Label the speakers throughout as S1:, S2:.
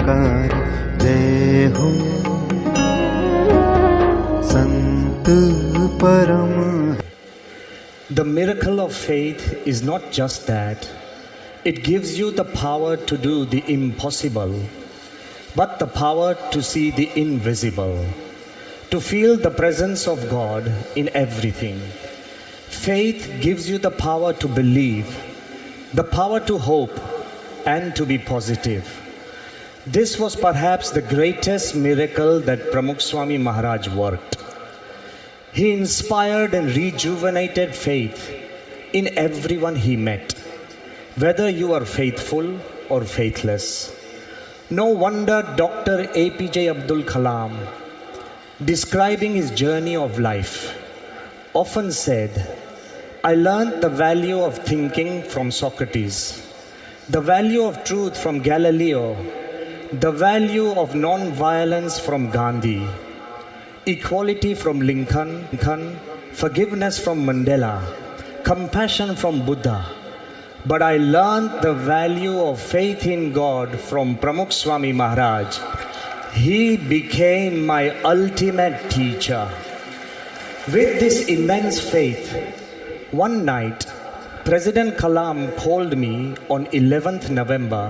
S1: निराकार जय हो संत परम.
S2: The miracle of faith is not just that. It gives you the power to do the impossible, but the power to see the invisible, to feel the presence of God in everything. Faith gives you the power to believe, the power to hope, and to be positive. This was perhaps the greatest miracle that Pramukh Swami Maharaj worked. He inspired and rejuvenated faith in everyone he met, whether you are faithful or faithless. No wonder Dr.APJ Abdul Kalam, describing his journey of life, often said, "I learned the value of thinking from Socrates, the value of truth from Galileo, the value of non-violence from Gandhi, equality from Lincoln, forgiveness from Mandela, compassion from Buddha. But I learned the value of faith in God from Pramukh Swami Maharaj. He became my ultimate teacher." With this immense faith, one night, President Kalam called me on 11th November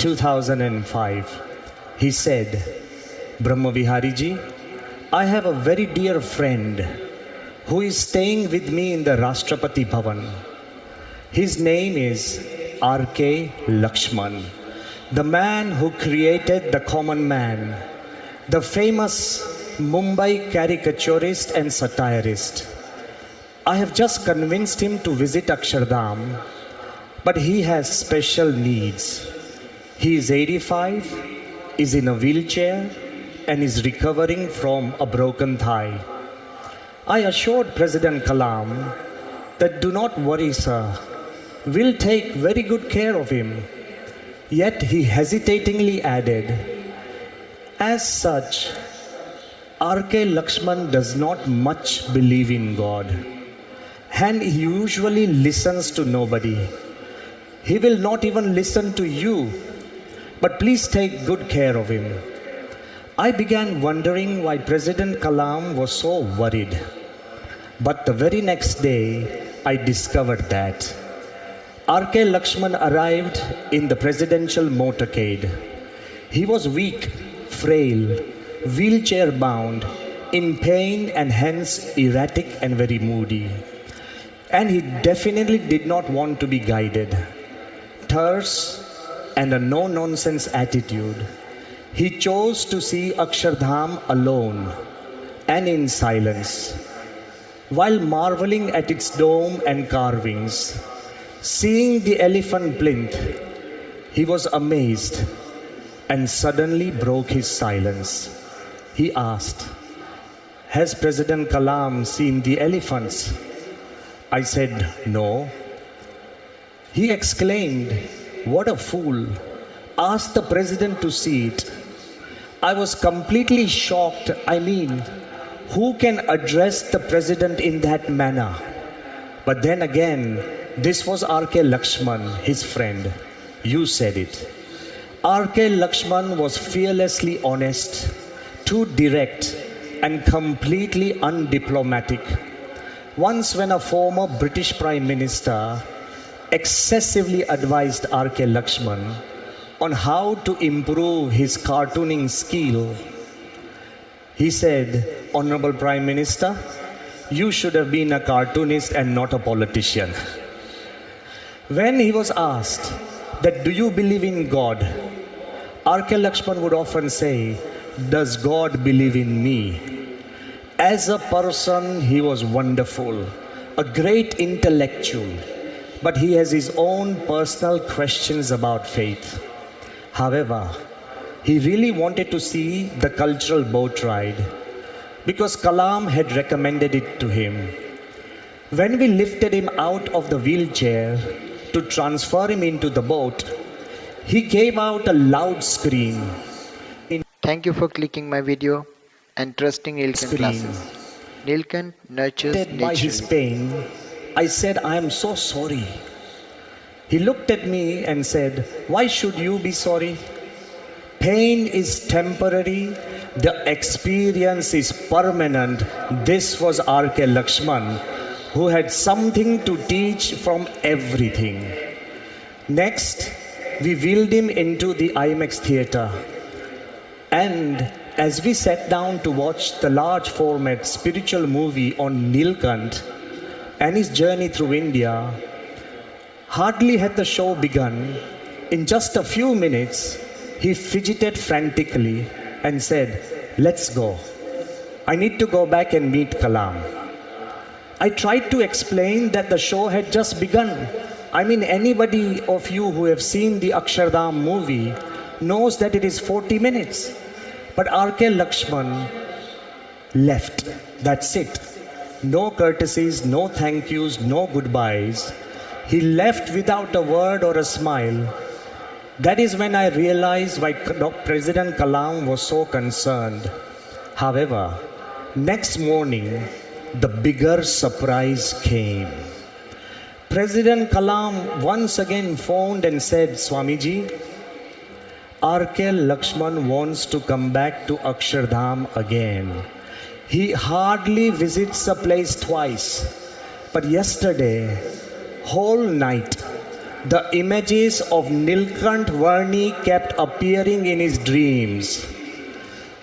S2: 2005. He said, "Bhramvihari ji, I have a very dear friend who is staying with me in the Rashtrapati Bhavan. His name is R.K. Laxman, the man who created the common man, the famous Mumbaii caricaturist and satirist. I have just convinced him to visit Akshardham, but he has special needs. He is 85, is in a wheelchair, and is recovering from a broken thigh." I assured President Kalam that, "Do not worry, sir. We'll take very good care of him." Yet he hesitatingly added, "As such, R.K. Laxman does not much believe in God, and he usually listens to nobody. He will not even listen to you, but please take good care of him." I began wondering why President Kalam was so worried. But the very next day, I discovered that R.K. Laxman arrived in the presidential motorcade. He was weak, frail, wheelchair bound, in pain, and hence erratic and very moody. And he definitely did not want to be guided. Terse and a no-nonsense attitude, he chose to see Akshardham alone and in silence. While marveling at its dome and carvings, seeing the elephant plinth, he was amazed and suddenly broke his silence. He asked, "Has President Kalam seen the elephants?" I said, "No." He exclaimed, "What a fool! Ask the president to see it." I was completely shocked. I mean, who can address the president in that manner? But then again, this was R.K. Laxman, his friend. You said it. R.K. Laxman was fearlessly honest, too direct, and completely undiplomatic. Once when a former British Prime Minister excessively advised R.K. Laxman on how to improve his cartooning skill, he said, "Honorable Prime Minister, you should have been a cartoonist and not a politician." When he was asked that, "Do you believe in God?" R.K. Laxman would often say, "Does God believe in me?" As a person, he was wonderful, a great intellectual, but he has his own personal questions about faith. However, he really wanted to see the cultural boat ride because Kalam had recommended it to him. When we lifted him out of the wheelchair to transfer him into the boat, he gave out a loud scream.
S3: Thank you for clicking my video and trusting Nilkan classes. Nilkan nurtures nature.
S2: By his pain, I said, "I am so sorry." He looked at me and said, "Why should you be sorry?" Pain is temporary, the experience is permanent. This was R.K. Laxman, who had something to teach from everything. Next, we wheeled him into the IMAX theatre. And as we sat down to watch the large format spiritual movie on Nilkant and his journey through India, hardly had the show begun, in just a few minutes, he fidgeted frantically and said, "Let's go. I need to go back and meet Kalam." I tried to explain that the show had just begun. I mean, anybody of you who have seen the Akshardham movie knows that it is 40 minutes. But R.K. Laxman left. That's it. No courtesies, no thank yous, no goodbyes. He left without a word or a smile. That is when I realized why President Kalam was so concerned. However, next morning, the bigger surprise came. President Kalam once again phoned and said, "Swamiji, R.K. Laxman wants to come back to Akshardham again. He hardly visits a place twice. But yesterday, whole night, the images of Nilkant Varni kept appearing in his dreams.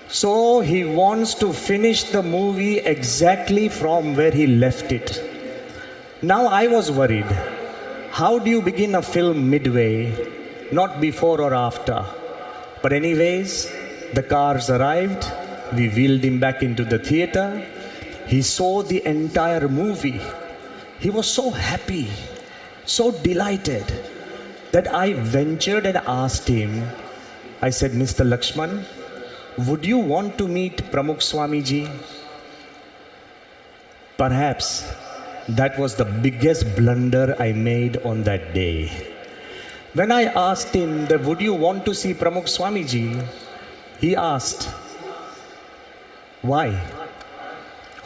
S2: So he wants to finish the movie exactly from where he left it." Now I was worried. How do you begin a film midway, not before or after? But anyways, the cars arrived. We wheeled him back into the theater. He saw the entire movie. He was so happy, so delighted, that I ventured and asked him, I said, "Mr. Laxman, would you want to meet Pramukh Swamiji?" Perhaps that was the biggest blunder I made on that day. When I asked him that, "Would you want to see Pramukh Swamiji?" he asked, "Why?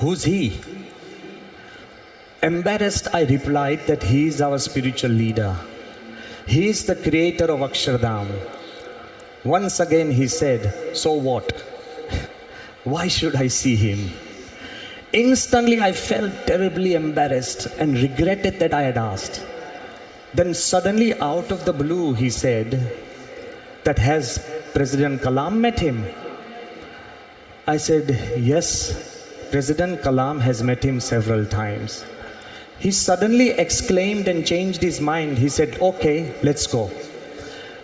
S2: Who's he?" Embarrassed, I replied that he is our spiritual leader. He is the creator of Akshardham. Once again he said, "So what? Why should I see him?" Instantly I felt terribly embarrassed and regretted that I had asked. Then suddenly out of the blue he said, "That has President Kalam met him?" I said, "Yes, President Kalam has met him several times." He suddenly exclaimed and changed his mind. He said, "Okay, let's go."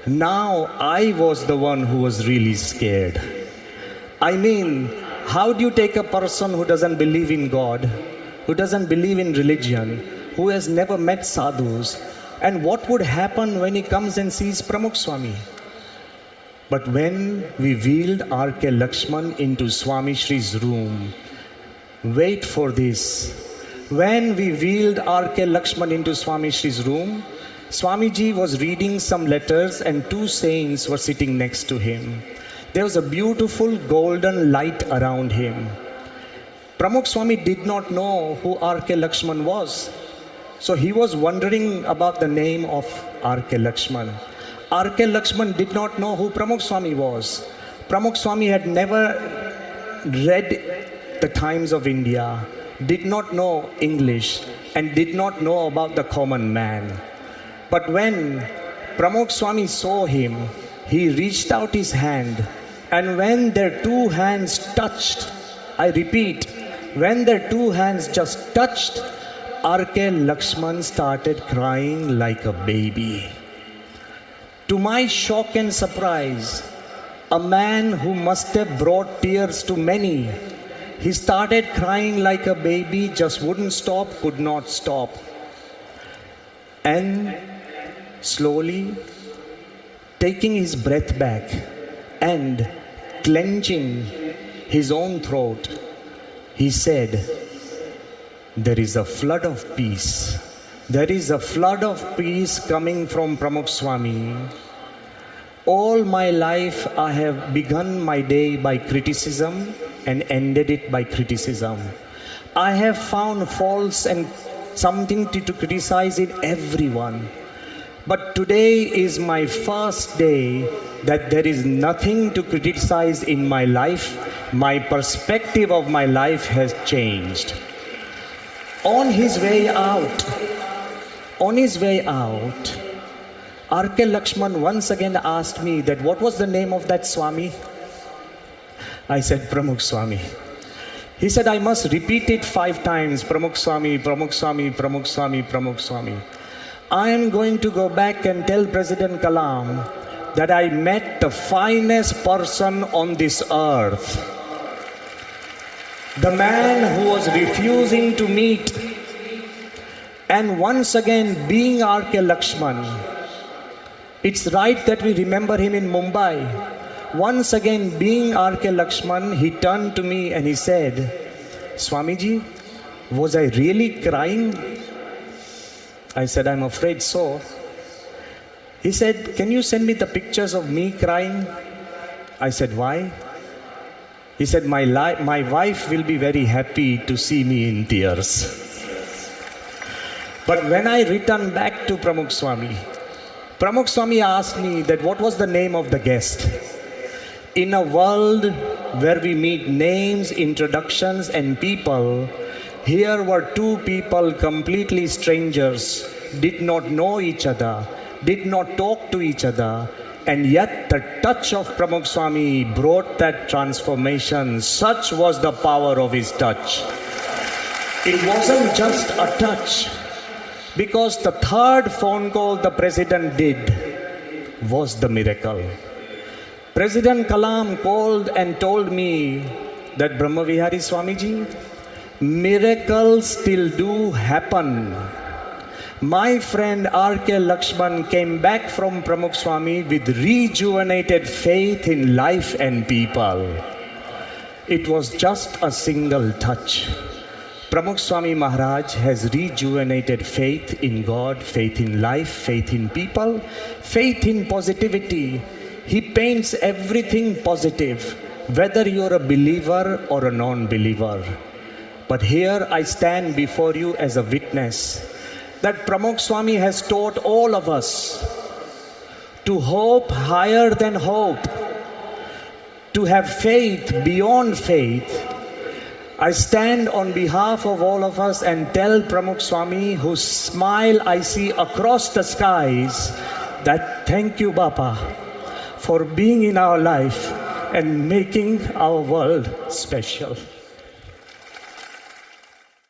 S2: Now I was the one who was really scared. I mean, how do you take a person who doesn't believe in God, who doesn't believe in religion, who has never met sadhus, and what would happen when he comes and sees Pramukh Swami? But when we wheeled R.K. Laxman into Swami Shri's room, wait for this. When we wheeled R.K. Laxman into Swami Shri's room, Swamiji was reading some letters and two saints were sitting next to him. There was a beautiful golden light around him. Pramukh Swami did not know who R.K. Laxman was. So he was wondering about the name of R.K. Laxman. R.K. Laxman did not know who Pramukh Swami was. Pramukh Swami had never read the Times of India, did not know English, and did not know about the common man. But when Pramukh Swami saw him, he reached out his hand, and when their two hands touched, I repeat, when their two hands just touched, R.K. Laxman started crying like a baby. To my shock and surprise, a man who must have brought tears to many, he started crying like a baby, just wouldn't stop, could not stop. And slowly, taking his breath back and clenching his own throat, he said, "There is a flood of peace. There is a flood of peace coming from Pramukh Swami. All my life I have begun my day by criticism and ended it by criticism. I have found faults and something to criticize in everyone. But today is my first day that there is nothing to criticize in my life. My perspective of my life has changed. On his way out, R.K. Lakshman once again asked me that what was the name of that Swami? I said, Pramukh Swami. He said, I must repeat it 5 times, Pramukh Swami, Pramukh Swami, Pramukh Swami, Pramukh Swami. I am going to go back and tell President Kalam that I met the finest person on this earth. The man who was refusing to meet. And once again, being R.K. Lakshman, it's right that we remember him in Mumbai. Once again, being R.K. Lakshman, he turned to me and he said, Swamiji, was I really crying? I said, I'm afraid so. He said, can you send me the pictures of me crying? I said, why? He said, my wife will be very happy to see me in tears. But when I returned back to Pramukh Swami asked me that what was the name of the guest. In a world where we meet names, introductions and people, here were 2 people, completely strangers, did not know each other, did not talk to each other, and yet the touch of Pramukh Swami brought that transformation. Such was the power of his touch. It wasn't just a touch, because the 3rd phone call the president did was the miracle. President Kalam called and told me that Bhramvihari Swamiji, miracles still do happen. My friend R.K. Lakshman came back from Pramukh Swami with rejuvenated faith in life and people. It was just a single touch. Pramukh Swami Maharaj has rejuvenated faith in God, faith in life, faith in people, faith in positivity. He paints everything positive, whether you're a believer or a non-believer. But here I stand before you as a witness that Pramukh Swami has taught all of us to hope higher than hope, to have faith beyond faith. I stand on behalf of all of us and tell Pramukh Swami, whose smile I see across the skies, that thank you, Bapa, for being in our life and making our world special.